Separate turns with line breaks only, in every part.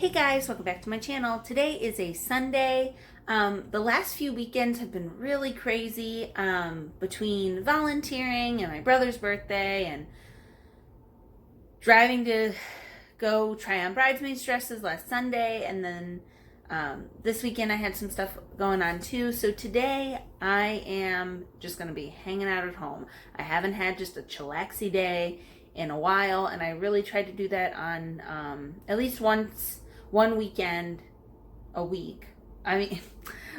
Hey guys, welcome back to my channel. Today is a Sunday. The last few weekends have been really crazy between volunteering and my brother's birthday and driving to go try on bridesmaids dresses last Sunday, and then this weekend I had some stuff going on too. So today I am just going to be hanging out at home. I haven't had just a chillaxy day in a while, and I really tried to do that on at least one weekend a week. I mean,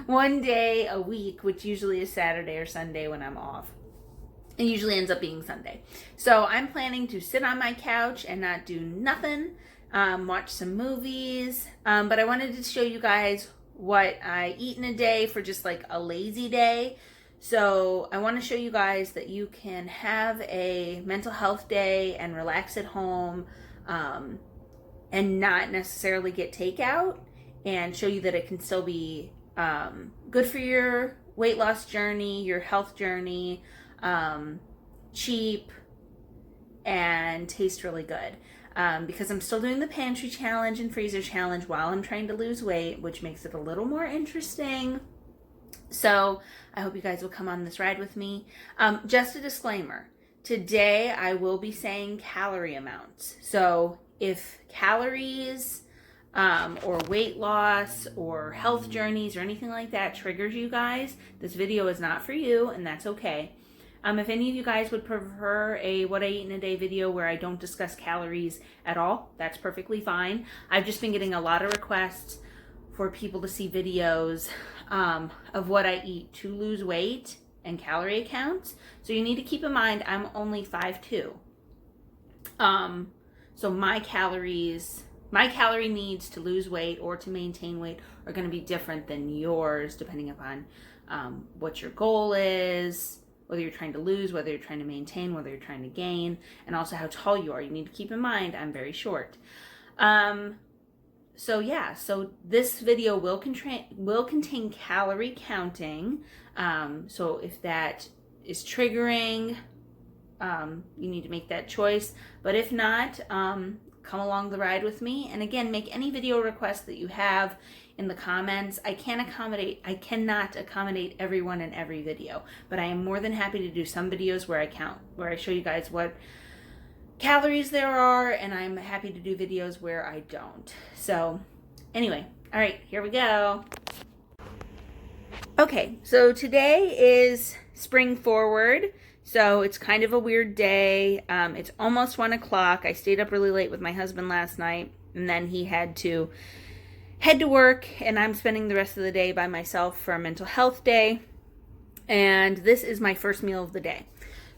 one day a week, which usually is Saturday or Sunday when I'm off. It usually ends up being Sunday. So I'm planning to sit on my couch and not do nothing, watch some movies. But I wanted to show you guys what I eat in a day for just like a lazy day. So I want to show you guys that you can have a mental health day and relax at home, and not necessarily get takeout, and show you that it can still be good for your weight loss journey, your health journey, cheap, and taste really good. Because I'm still doing the pantry challenge and freezer challenge while I'm trying to lose weight, which makes it a little more interesting. So I hope you guys will come on this ride with me. Just a disclaimer. Today I will be saying calorie amounts. So if calories or weight loss or health journeys or anything like that triggers you guys, this video is not for you, and that's okay. If any of you guys would prefer a what I eat in a day video where I don't discuss calories at all, that's perfectly fine. I've just been getting a lot of requests for people to see videos of what I eat to lose weight and calorie accounts. So you need to keep in mind I'm only 5'2". So my calorie needs to lose weight or to maintain weight are going to be different than yours, depending upon what your goal is, whether you're trying to lose, whether you're trying to maintain, whether you're trying to gain, and also how tall you are. You need to keep in mind I'm very short. So this video will contain calorie counting. So if that is triggering, you need to make that choice. But if not, come along the ride with me. And again, make any video requests that you have in the comments. I cannot accommodate everyone in every video, but I am more than happy to do some videos where I show you guys what calories there are, and I'm happy to do videos where I don't. So anyway, all right, here we go. Okay, so today is spring forward. So it's kind of a weird day. It's almost 1 o'clock. I stayed up really late with my husband last night, and then he had to head to work, and I'm spending the rest of the day by myself for a mental health day. And this is my first meal of the day.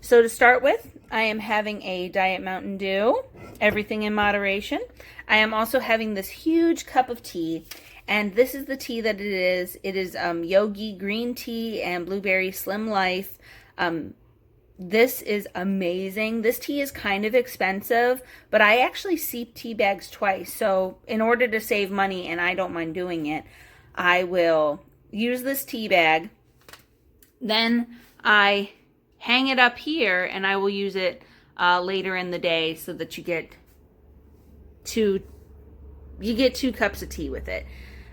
So to start with, I am having a Diet Mountain Dew, everything in moderation. I am also having this huge cup of tea, and this is the tea that it is. It is Yogi green tea and blueberry slim life. This is amazing. This tea is kind of expensive, but I actually steep tea bags twice. So in order to save money, and I don't mind doing it, I will use this tea bag. Then I hang it up here, and I will use it later in the day so that you get two cups of tea with it.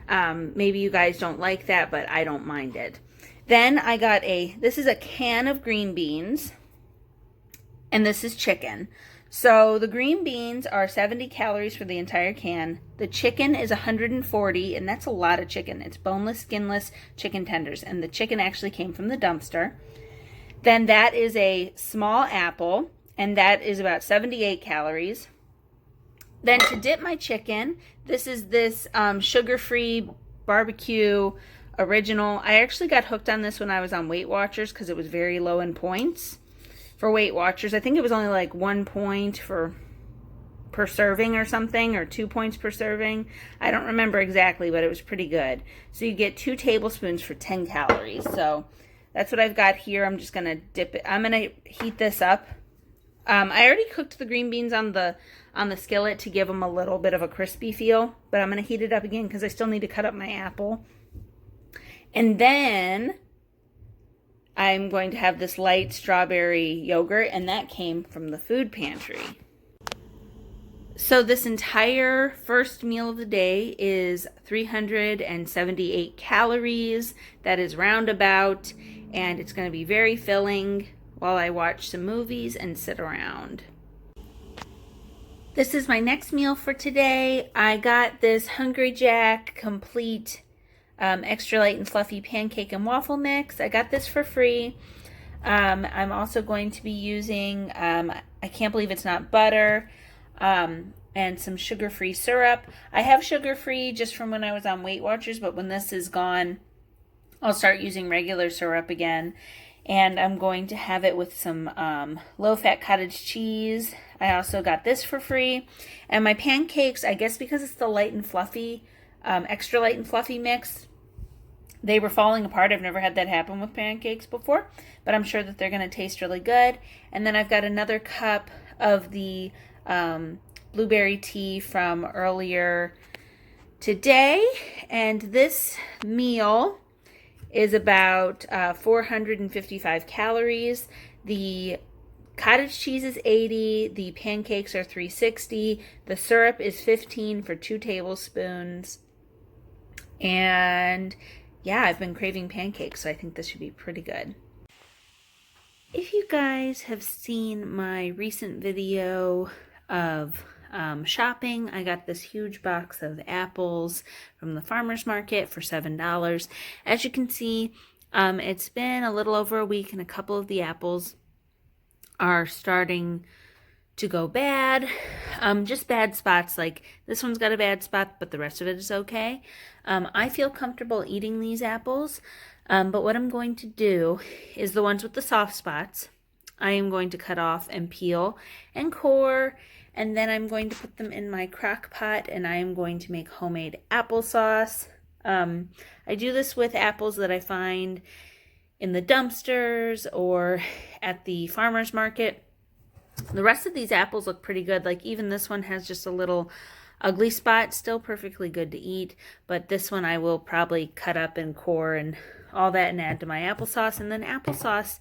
Maybe you guys don't like that, but I don't mind it. Then I got this is a can of green beans, and this is chicken. So the green beans are 70 calories for the entire can. The chicken is 140, and that's a lot of chicken. It's boneless, skinless chicken tenders, and the chicken actually came from the dumpster. Then that is a small apple, and that is about 78 calories. Then to dip my chicken, this is this sugar-free barbecue original. I actually got hooked on this when I was on Weight Watchers because it was very low in points for Weight Watchers. I think it was only like 1 point per serving or something, or 2 points per serving. I don't remember exactly, but it was pretty good. So you get 2 tablespoons for 10 calories. So that's what I've got here. I'm just going to dip it. I'm going to heat this up. I already cooked the green beans on the skillet to give them a little bit of a crispy feel, but I'm going to heat it up again because I still need to cut up my apple. And then I'm going to have this light strawberry yogurt, and that came from the food pantry. So this entire first meal of the day is 378 calories. That is roundabout, and it's going to be very filling while I watch some movies and sit around. This is my next meal for today. I got this Hungry Jack complete extra light and fluffy pancake and waffle mix. I got this for free. I'm also going to be using, I can't believe it's not butter, and some sugar-free syrup. I have sugar-free just from when I was on Weight Watchers, but when this is gone, I'll start using regular syrup again. And I'm going to have it with some low-fat cottage cheese. I also got this for free. And my pancakes, I guess because it's the light and fluffy, extra light and fluffy mix, they were falling apart. I've never had that happen with pancakes before, but I'm sure that they're going to taste really good. And then I've got another cup of the blueberry tea from earlier today. And this meal is about 455 calories. The cottage cheese is 80. The pancakes are 360. The syrup is 15 for 2 tablespoons. And yeah, I've been craving pancakes, so I think this should be pretty good. If you guys have seen my recent video of shopping, I got this huge box of apples from the farmer's market for $7. As you can see, it's been a little over a week and a couple of the apples are starting to go bad. Just bad spots, like this one's got a bad spot, but the rest of it is okay. I feel comfortable eating these apples, but what I'm going to do is the ones with the soft spots, I am going to cut off and peel and core, and then I'm going to put them in my crock pot, and I am going to make homemade applesauce. I do this with apples that I find in the dumpsters or at the farmer's market. The rest of these apples look pretty good. Like even this one has just a little ugly spot, still perfectly good to eat. But this one I will probably cut up and core and all that and add to my applesauce. And then applesauce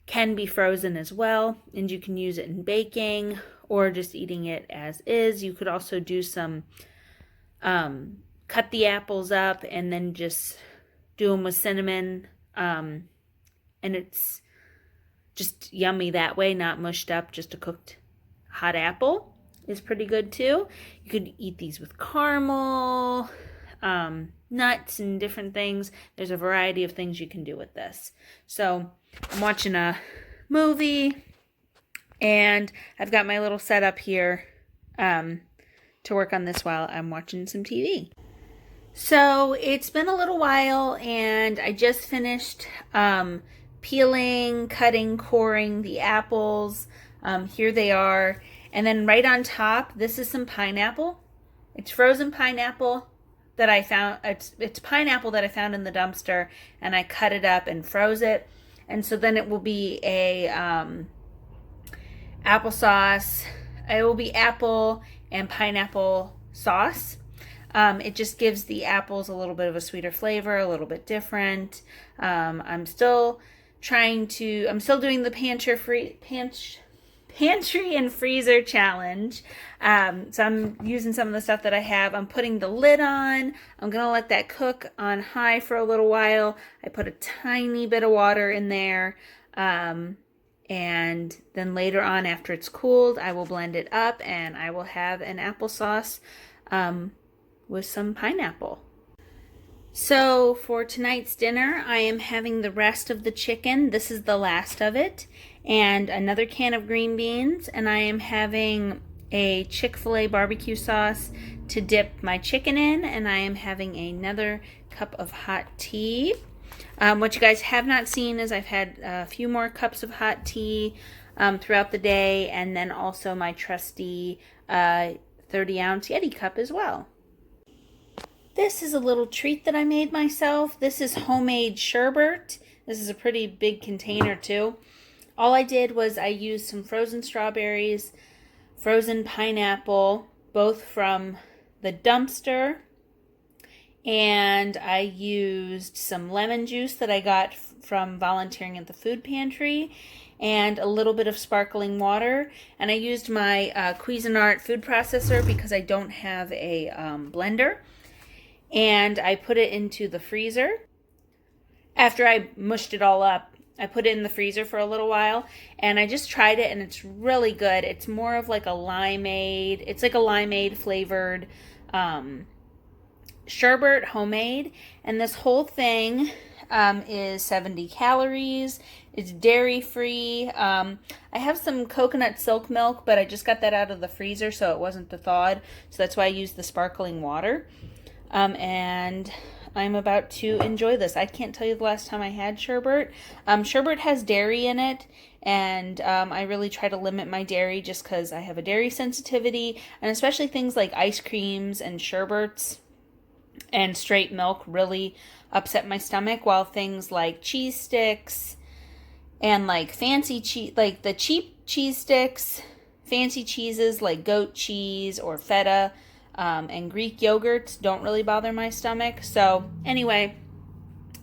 can be frozen as well, and you can use it in baking or just eating it as is. You could also do some, cut the apples up and then just do them with cinnamon. And it's just yummy that way, not mushed up. Just a cooked hot apple is pretty good too. You could eat these with caramel, nuts and different things. There's a variety of things you can do with this. So I'm watching a movie and I've got my little setup here to work on this while I'm watching some TV. So it's been a little while and I just finished peeling, cutting, coring the apples. Here they are. And then right on top, this is some pineapple. It's frozen pineapple that I found. It's pineapple that I found in the dumpster, and I cut it up and froze it. And so then it will be a applesauce. It will be apple and pineapple sauce. It just gives the apples a little bit of a sweeter flavor, a little bit different. I'm still doing the pantry and freezer challenge. So I'm using some of the stuff that I have. I'm putting the lid on. I'm going to let that cook on high for a little while. I put a tiny bit of water in there. And then later on, after it's cooled, I will blend it up and I will have an applesauce with some pineapple. So for tonight's dinner, I am having the rest of the chicken. This is the last of it. And another can of green beans. And I am having a Chick-fil-A barbecue sauce to dip my chicken in. And I am having another cup of hot tea. What you guys have not seen is I've had a few more cups of hot tea throughout the day. And then also my trusty 30-ounce Yeti cup as well. This is a little treat that I made myself. This is homemade sherbet. This is a pretty big container too. All I did was I used some frozen strawberries, frozen pineapple, both from the dumpster, and I used some lemon juice that I got from volunteering at the food pantry, and a little bit of sparkling water. And I used my Cuisinart food processor because I don't have a blender. And I put it into the freezer. After I mushed it all up, I put it in the freezer for a little while, and I just tried it, and it's really good. It's more of like a limeade. It's like a limeade flavored sherbet, homemade, and this whole thing is 70 calories. It's dairy free. I have some coconut silk milk, but I just got that out of the freezer, so it wasn't thawed. So that's why I used the sparkling water. And I'm about to enjoy this. I can't tell you the last time I had sherbet. Sherbet has dairy in it, and I really try to limit my dairy just because I have a dairy sensitivity, and especially things like ice creams and sherbets and straight milk really upset my stomach, while things like cheese sticks and like fancy cheese, like the cheap cheese sticks, fancy cheeses like goat cheese or feta, and Greek yogurts don't really bother my stomach. So anyway,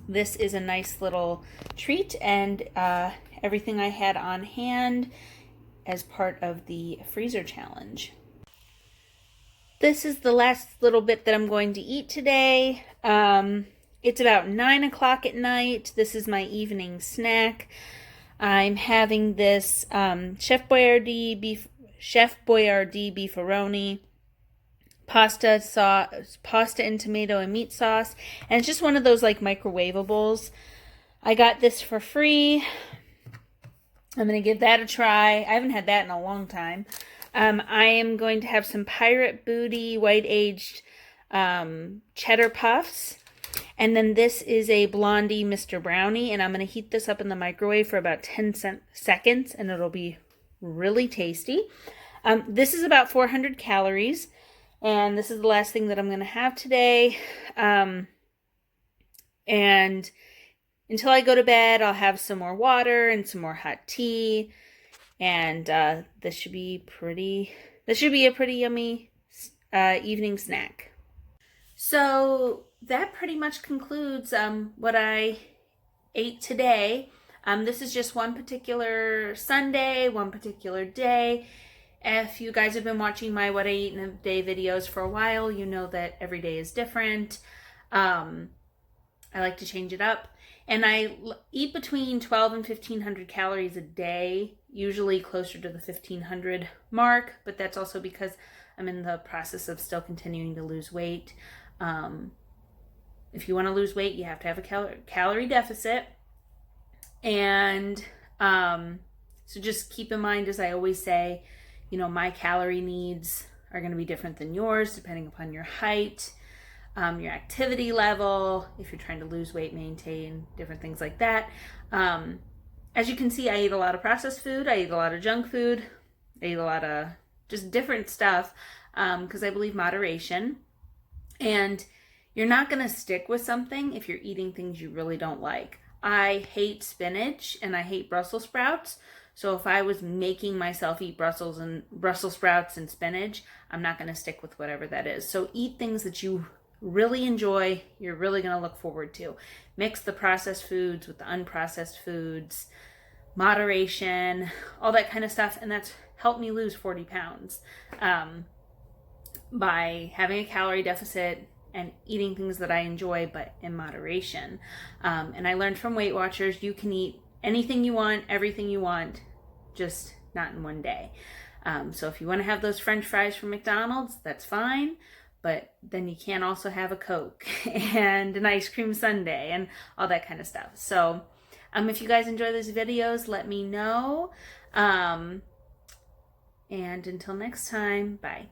this is a nice little treat, and everything I had on hand as part of the freezer challenge. This is the last little bit that I'm going to eat today. It's about 9 o'clock at night. This is my evening snack. I'm having this Chef Boyardee beefaroni pasta sauce, pasta and tomato and meat sauce, and it's just one of those like microwavables. I got this for free. I'm gonna give that a try. I haven't had that in a long time. I am going to have some Pirate Booty white aged cheddar puffs. And then this is a Blondie Mr. Brownie, and I'm going to heat this up in the microwave for about 10 seconds, and it'll be really tasty. This is about 400 calories, and this is the last thing that I'm going to have today. And until I go to bed, I'll have some more water and some more hot tea, and this should be a pretty yummy evening snack. So that pretty much concludes what I ate today. This is just one particular Sunday, one particular day. If you guys have been watching my What I Eat in a Day videos for a while, you know that every day is different. I like to change it up. And I eat between 12 and 1,500 calories a day, usually closer to the 1,500 mark, but that's also because I'm in the process of still continuing to lose weight. If you want to lose weight, you have to have a calorie deficit. And so just keep in mind, as I always say, my calorie needs are going to be different than yours, depending upon your height, your activity level, if you're trying to lose weight, maintain, different things like that. As you can see, I eat a lot of processed food. I eat a lot of junk food. I eat a lot of just different stuff because I believe moderation. And you're not going to stick with something if you're eating things you really don't like. I hate spinach and I hate Brussels sprouts. So if I was making myself eat Brussels sprouts and spinach, I'm not going to stick with whatever that is. So eat things that you really enjoy, you're really going to look forward to. Mix the processed foods with the unprocessed foods, moderation, all that kind of stuff. And that's helped me lose 40 pounds by having a calorie deficit and eating things that I enjoy, but in moderation. And I learned from Weight Watchers, you can eat anything you want, everything you want, just not in one day. So if you want to have those French fries from McDonald's, that's fine. But then you can also have a Coke and an ice cream sundae and all that kind of stuff. So if you guys enjoy these videos, let me know. And until next time, bye.